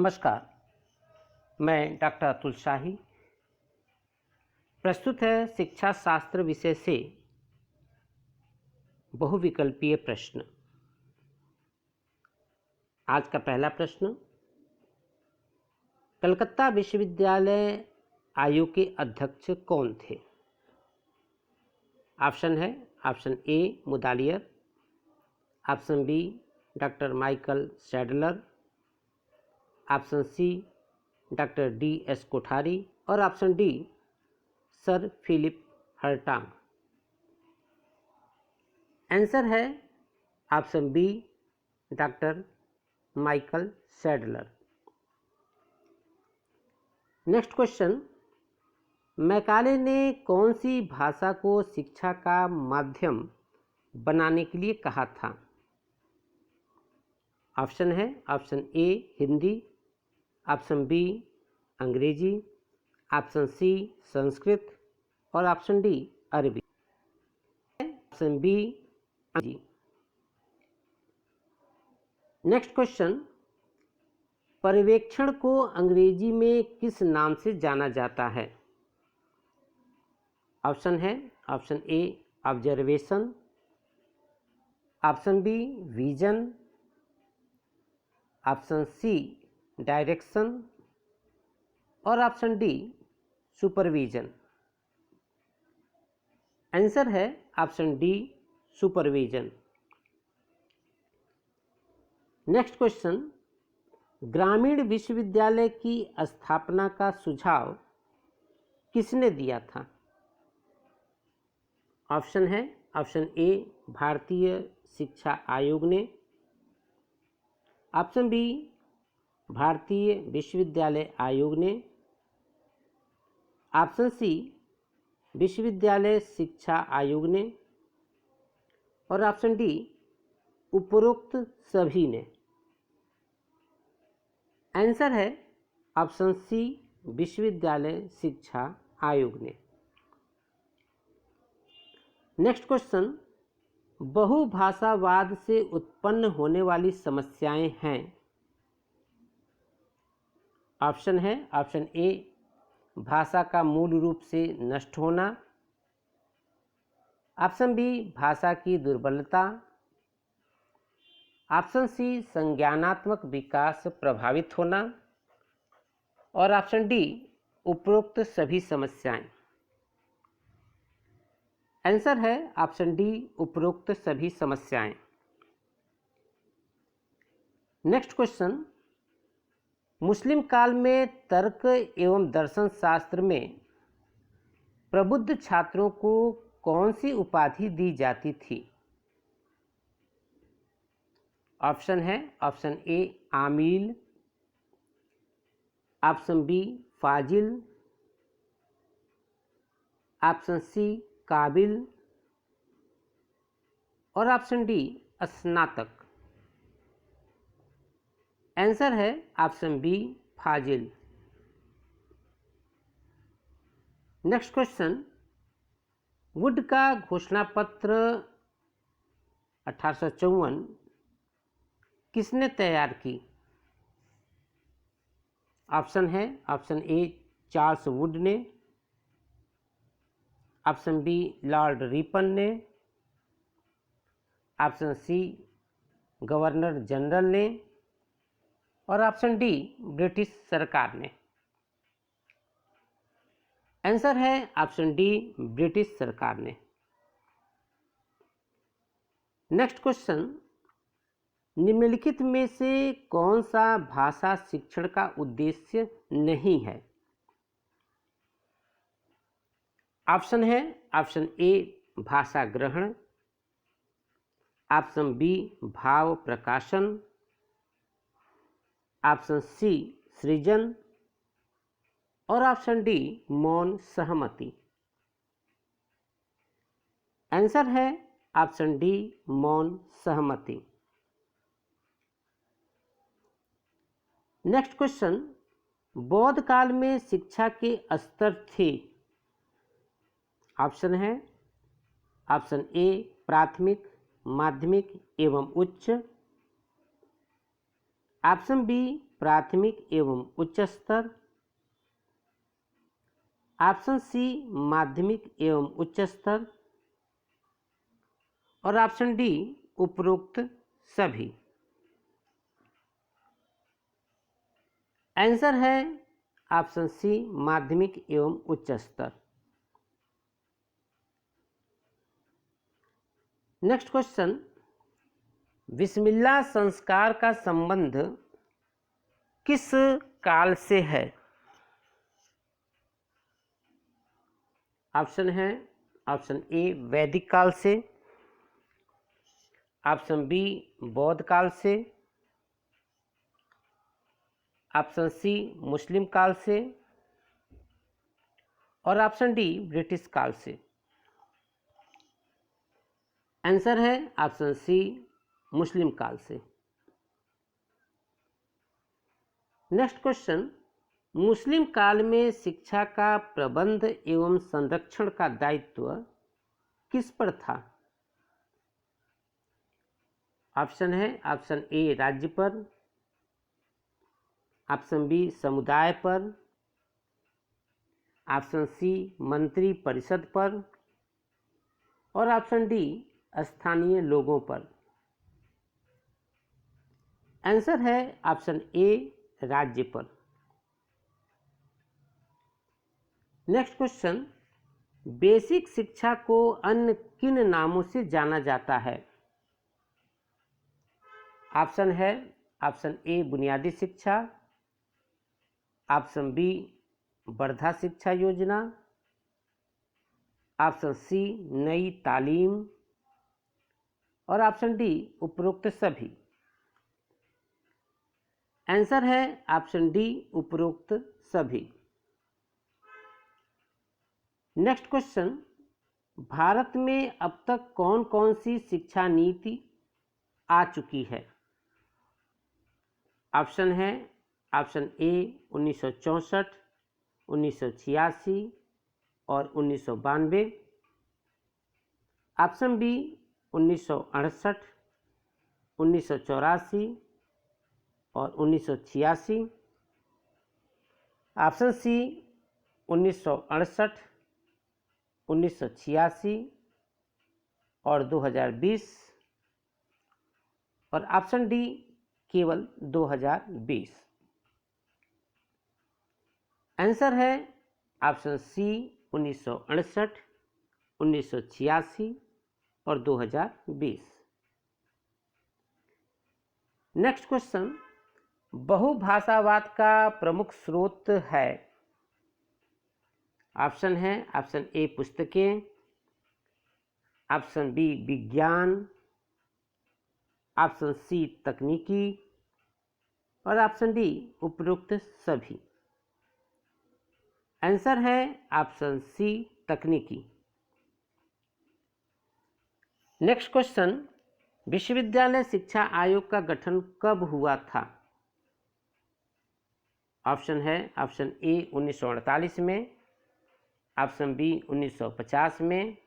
नमस्कार, मैं डॉक्टर अतुल शाही। प्रस्तुत है शिक्षा शास्त्र विषय से बहुविकल्पीय प्रश्न। आज का पहला प्रश्न, कलकत्ता विश्वविद्यालय आयोग के अध्यक्ष कौन थे? ऑप्शन है option A Mudaliar, option B doctor Michael Sadler, option C doctor D S. Kothari और option D sir Philip Hartog. Answer है option B doctor Michael Sadler. Next question, Macaulay ने कौन सी भाषा को शिक्षा का माध्यम बनाने के लिए कहा था? ऑप्शन है option A Hindi, option B अंग्रेजी, ऑप्शन सी संस्कृत और ऑप्शन डी अरबी। ऑप्शन बी अंग्रेजी। नेक्स्ट क्वेश्चन, पर्यवेक्षण को अंग्रेजी में किस नाम से जाना जाता है? ऑप्शन है option A observation, option B vision, option C direction और ऑप्शन डी सुपरविजन। आंसर है option D supervision. Next question, ग्रामीण विश्वविद्यालय की स्थापना का सुझाव किसने दिया था? ऑप्शन है ऑप्शन ए भारतीय शिक्षा आयोग ने, ऑप्शन बी भारतीय विश्वविद्यालय आयोग ने, ऑप्शन सी विश्वविद्यालय शिक्षा आयोग ने और ऑप्शन डी उपरोक्त सभी ने। आंसर है ऑप्शन सी विश्वविद्यालय शिक्षा आयोग ने। नेक्स्ट क्वेश्चन, बहुभाषावाद से उत्पन्न होने वाली समस्याएं हैं। ऑप्शन है ऑप्शन ए भाषा का मूल रूप से नष्ट होना, ऑप्शन बी भाषा की दुर्बलता, ऑप्शन सी संज्ञानात्मक विकास प्रभावित होना और ऑप्शन डी उपरोक्त सभी समस्याएं। आंसर है ऑप्शन डी उपरोक्त सभी समस्याएं। नेक्स्ट क्वेश्चन, मुस्लिम काल में तर्क एवं दर्शन शास्त्र में प्रबुद्ध छात्रों को कौन सी उपाधि दी जाती थी? ऑप्शन है option A Aamil, option B Fazil, option C Kabil और ऑप्शन डी स्नातक। आंसर है option B Fazil. Next question, Wood का घोषणा पत्र 1854 किसने तैयार की? ऑप्शन है ऑप्शन ए चार्ल्स वुड ने, ऑप्शन बी लॉर्ड रिपन ने, ऑप्शन सी गवर्नर जनरल ने और ऑप्शन डी ब्रिटिश सरकार ने। आंसर है ऑप्शन डी ब्रिटिश सरकार ने। नेक्स्ट क्वेश्चन, निम्नलिखित में से कौन सा भाषा शिक्षण का उद्देश्य नहीं है? ऑप्शन है ऑप्शन ए भाषा ग्रहण, ऑप्शन बी भाव प्रकाशन, ऑप्शन सी सृजन और ऑप्शन डी मौन सहमति। आंसर है ऑप्शन डी मौन सहमति। नेक्स्ट क्वेश्चन, बौद्ध काल में शिक्षा के स्तर थे। ऑप्शन है ऑप्शन ए प्राथमिक, माध्यमिक एवं उच्च, ऑप्शन बी प्राथमिक एवं उच्च स्तर, ऑप्शन सी माध्यमिक एवं उच्च स्तर, और ऑप्शन डी उपरोक्त सभी। आंसर है ऑप्शन सी माध्यमिक एवं उच्च स्तर। नेक्स्ट क्वेश्चन, बिस्मिल्लाह संस्कार का संबंध किस काल से है? ऑप्शन है ऑप्शन ए वैदिक काल से, ऑप्शन बी बौद्ध काल से, ऑप्शन सी मुस्लिम काल से, और ऑप्शन डी ब्रिटिश काल से। आंसर है ऑप्शन सी मुस्लिम काल से। नेक्स्ट क्वेश्चन, मुस्लिम काल में शिक्षा का प्रबंध एवं संरक्षण का दायित्व किस पर था? ऑप्शन है ऑप्शन ए राज्य पर, ऑप्शन बी समुदाय पर, ऑप्शन सी मंत्री परिषद पर, और ऑप्शन डी स्थानीय लोगों पर। आंसर है ऑप्शन ए राज्य पर। नेक्स्ट क्वेश्चन, बेसिक शिक्षा को अन्य किन नामों से जाना जाता है? ऑप्शन है ऑप्शन ए बुनियादी शिक्षा, ऑप्शन बी वर्धा शिक्षा योजना, ऑप्शन सी नई तालीम, और ऑप्शन डी उपरोक्त सभी। आंसर है ऑप्शन डी उपरोक्त सभी। नेक्स्ट क्वेश्चन, भारत में अब तक कौन कौन सी शिक्षा नीति आ चुकी है? ऑप्शन है ऑप्शन ए 1964, 1986 और 1992, ऑप्शन बी 1968, 1984 और 1986, ऑप्शन सी 1968, 1986 और 2020, और ऑप्शन डी केवल 2020। आंसर है ऑप्शन सी 1968, 1986 और 2020। नेक्स्ट क्वेश्चन, बहुभाषावाद का प्रमुख स्रोत है? ऑप्शन है ऑप्शन ए पुस्तकें, ऑप्शन बी विज्ञान, ऑप्शन सी तकनीकी, और ऑप्शन डी उपरोक्त सभी। आंसर है ऑप्शन सी तकनीकी। नेक्स्ट क्वेश्चन, विश्वविद्यालय शिक्षा आयोग का गठन कब हुआ था? ऑप्शन है ऑप्शन ए 1948 में, ऑप्शन बी 1950 में,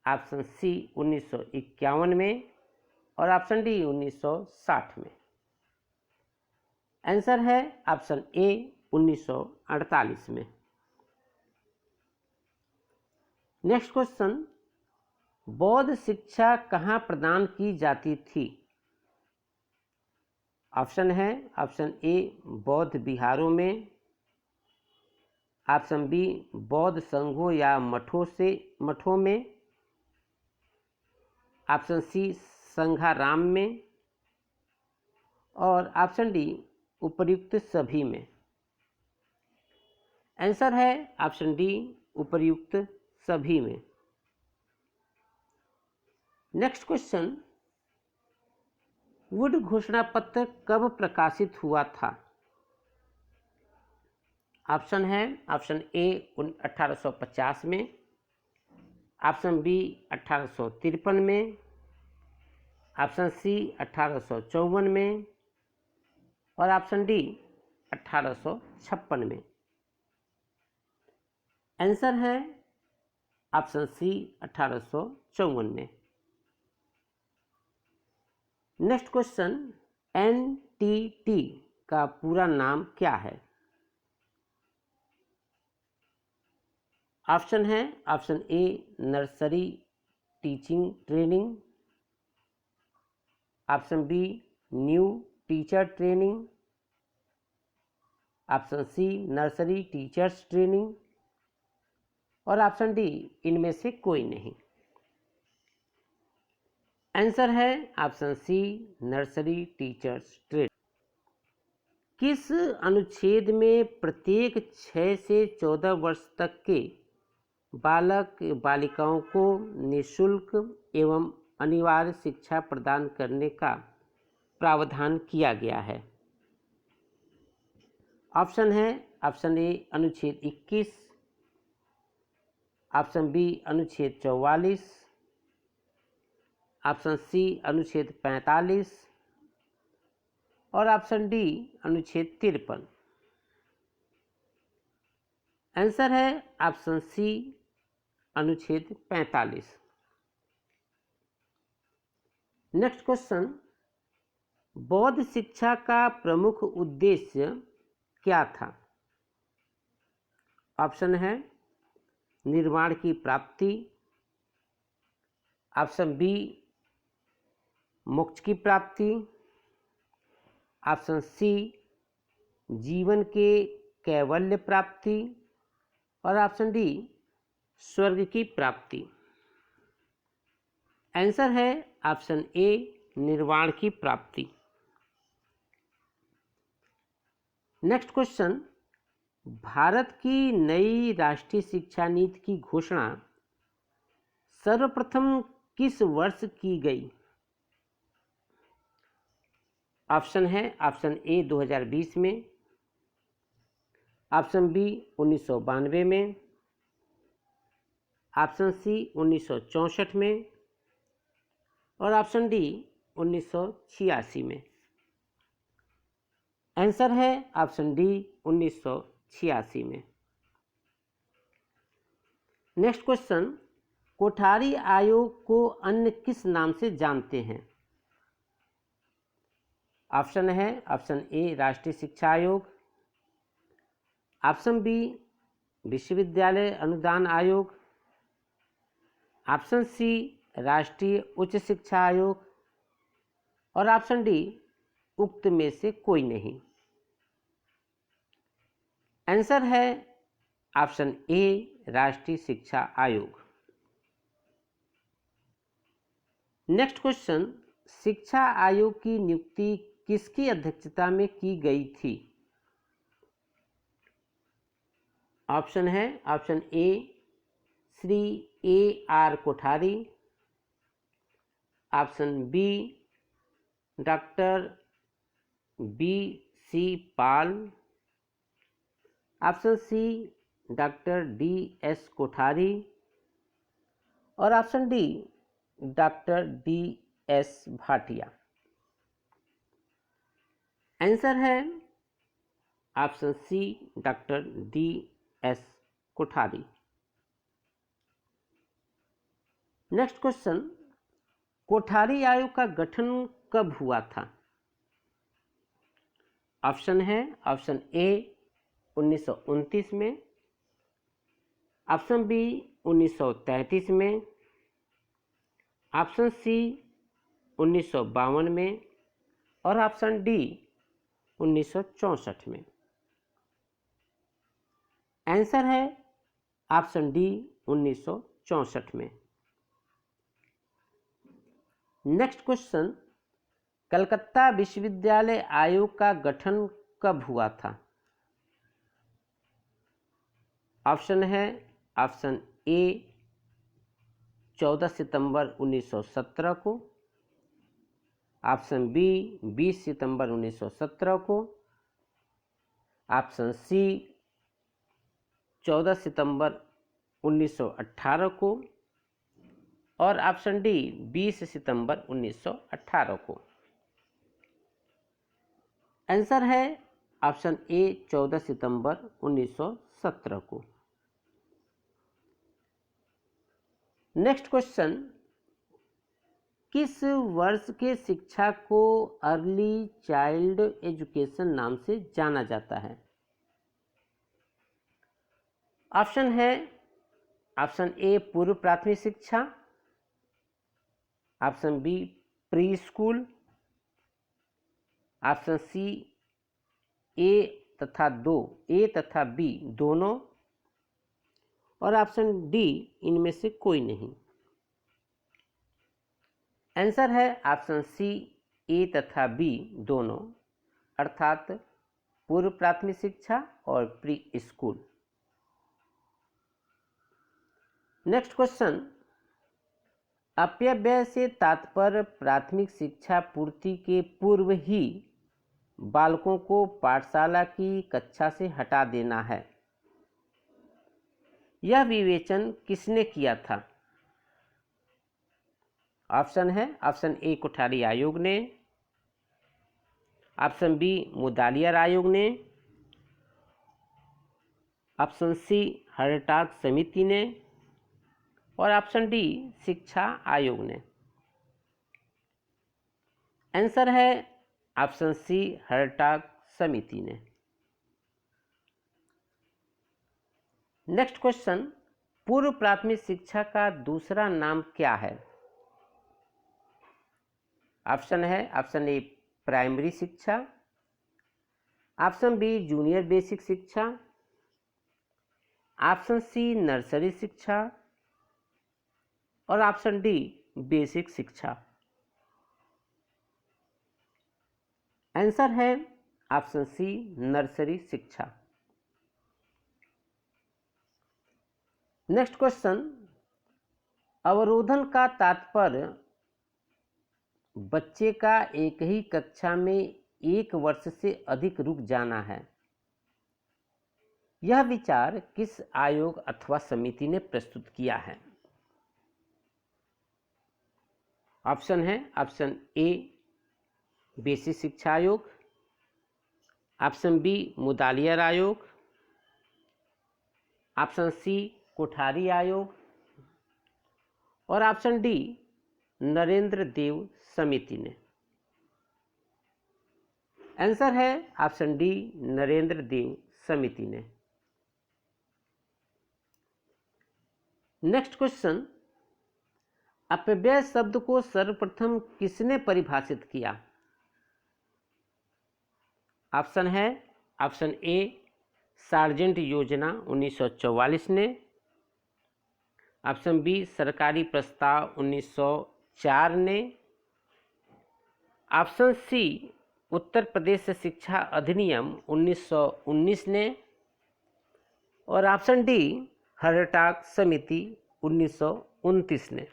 ऑप्शन सी 1951 में, और ऑप्शन डी 1960 में। आंसर है ऑप्शन ए 1948 में। नेक्स्ट क्वेश्चन, बौद्ध शिक्षा कहाँ प्रदान की जाती थी? ऑप्शन है ऑप्शन ए बौद्ध विहारों में, ऑप्शन बी बौद्ध संघों या मठों में, ऑप्शन सी संघाराम में, और ऑप्शन डी उपर्युक्त सभी में। आंसर है ऑप्शन डी उपर्युक्त सभी में। नेक्स्ट क्वेश्चन, वुड घोषणा पत्र कब प्रकाशित हुआ था? ऑप्शन है ऑप्शन ए 1850 में, ऑप्शन बी 1853 में, ऑप्शन सी 1854 में, और ऑप्शन डी 1856 में। आंसर है ऑप्शन सी 1854 में। नेक्स्ट क्वेश्चन, एनटीटी का पूरा नाम क्या है? ऑप्शन है, option A nursery teaching training, option B new teacher training, option C nursery teachers training और ऑप्शन डी इनमें से कोई नहीं। आंसर है option C nursery teachers training. किस अनुच्छेद में प्रत्येक 6 से 14 वर्ष तक के बालक बालिकाओं को निःशुल्क एवं अनिवार्य शिक्षा प्रदान करने का प्रावधान किया गया है? ऑप्शन है, ऑप्शन ए अनुच्छेद 21, ऑप्शन बी अनुच्छेद 44, ऑप्शन सी अनुच्छेद 45 और ऑप्शन डी अनुच्छेद 53। आंसर है ऑप्शन सी अनुच्छेद 45। नेक्स्ट क्वेश्चन, बौद्ध शिक्षा का प्रमुख उद्देश्य क्या था? ऑप्शन है निर्वाण की प्राप्ति, ऑप्शन बी मोक्ष की प्राप्ति, ऑप्शन सी जीवन के कैवल्य प्राप्ति और ऑप्शन डी स्वर्ग की प्राप्ति। आंसर है ऑप्शन ए निर्वाण की प्राप्ति। नेक्स्ट क्वेश्चन, भारत की नई राष्ट्रीय शिक्षा नीति की घोषणा सर्वप्रथम किस वर्ष की गई? ऑप्शन है, ऑप्शन ए 2020 में, ऑप्शन बी 1992 में, ऑप्शन सी 1964 में और ऑप्शन डी 1986 में। आंसर है ऑप्शन डी 1986 में। नेक्स्ट क्वेश्चन, कोठारी आयोग को अन्य किस नाम से जानते हैं? ऑप्शन है, ऑप्शन ए राष्ट्रीय शिक्षा आयोग, ऑप्शन बी विश्वविद्यालय अनुदान आयोग, ऑप्शन सी राष्ट्रीय उच्च शिक्षा आयोग और ऑप्शन डी उक्त में से कोई नहीं। आंसर है ऑप्शन ए राष्ट्रीय शिक्षा आयोग। नेक्स्ट क्वेश्चन, शिक्षा आयोग की नियुक्ति किसकी अध्यक्षता में की गई थी? ऑप्शन है, option A Shri A R Kothari, option B doctor B C Pal, option C doctor D S Kothari और option D doctor D S Bhatia. Answer है option C doctor D S Kothari. Next question, Kothari आयोग का गठन कब हुआ था? ऑप्शन है, ऑप्शन ए 1929 में, ऑप्शन बी 1933 में, ऑप्शन सी 1952 में और ऑप्शन डी 1964 में। आंसर है ऑप्शन डी 1964 में। नेक्स्ट क्वेश्चन, कलकत्ता विश्वविद्यालय आयोग का गठन कब हुआ था? ऑप्शन है, ऑप्शन ए 14 सितंबर 1917 को, ऑप्शन बी 20 सितंबर 1917 को, ऑप्शन सी 14 सितंबर 1918 को और ऑप्शन डी 20 सितंबर 1918 को। आंसर है ऑप्शन ए 14 सितंबर 1917 को। नेक्स्ट क्वेश्चन, किस वर्ष के शिक्षा को अर्ली चाइल्ड एजुकेशन नाम से जाना जाता है? ऑप्शन है ऑप्शन ए पूर्व प्राथमिक शिक्षा, option B pre school, option C A तथा बी दोनों, और ऑप्शन डी इनमें से कोई नहीं। आंसर है ऑप्शन सी ए तथा बी दोनों, अर्थात पूर्व प्राथमिक शिक्षा और प्री स्कूल। नेक्स्ट क्वेश्चन, अपव्यय से तात्पर्य प्राथमिक शिक्षा पूर्ति के पूर्व ही बालकों को पाठशाला की कक्षा से हटा देना है। यह विवेचन किसने किया था? ऑप्शन है ऑप्शन ए कोठारी आयोग ने, ऑप्शन बी मुदालियर आयोग ने, ऑप्शन सी हर्टाग समिति ने, और ऑप्शन डी शिक्षा आयोग ने। आंसर है ऑप्शन सी हर्टाग समिति ने। नेक्स्ट क्वेश्चन, पूर्व प्राथमिक शिक्षा का दूसरा नाम क्या है? ऑप्शन है ऑप्शन ए प्राइमरी शिक्षा, ऑप्शन बी जूनियर बेसिक शिक्षा, ऑप्शन सी नर्सरी शिक्षा, और ऑप्शन डी बेसिक शिक्षा। आंसर है ऑप्शन सी नर्सरी शिक्षा। नेक्स्ट क्वेश्चन, अवरोधन का तात्पर्य बच्चे का एक ही कक्षा में 1 वर्ष से अधिक रुक जाना है। यह विचार किस आयोग अथवा समिति ने प्रस्तुत किया है? ऑप्शन है ऑप्शन ए बेसिक शिक्षा आयोग, ऑप्शन बी मुदालियर आयोग, ऑप्शन सी कोठारी आयोग, और ऑप्शन डी नरेंद्र देव समिति ने। आंसर है ऑप्शन डी नरेंद्र देव समिति ने। नेक्स्ट क्वेश्चन, अपव्यय शब्द को सर्वप्रथम किसने परिभाषित किया? ऑप्शन है ऑप्शन ए सार्जेंट योजना 1944 ने, ऑप्शन बी सरकारी प्रस्ताव 1904 ने, ऑप्शन सी उत्तर प्रदेश शिक्षा अधिनियम 1919 ने, और ऑप्शन डी हर्टाग समिति 1929 ने।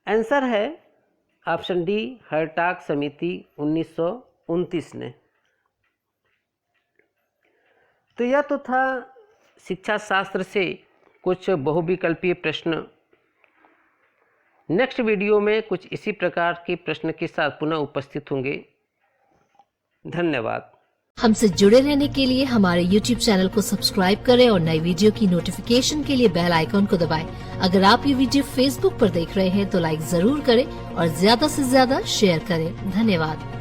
आंसर है ऑप्शन डी हर्टाग समिति 1929 ने। तो यह तो था शिक्षा शास्त्र से कुछ बहुविकल्पीय प्रश्न। नेक्स्ट वीडियो में कुछ इसी प्रकार के प्रश्न के साथ पुनः उपस्थित होंगे। धन्यवाद। हमसे जुड़े रहने के लिए हमारे YouTube चैनल को सब्सक्राइब करें और नई वीडियो की नोटिफिकेशन के लिए बेल आइकॉन को दबाएं। अगर आप ये वीडियो Facebook पर देख रहे हैं तो लाइक जरूर करें और ज्यादा से ज्यादा शेयर करें। धन्यवाद।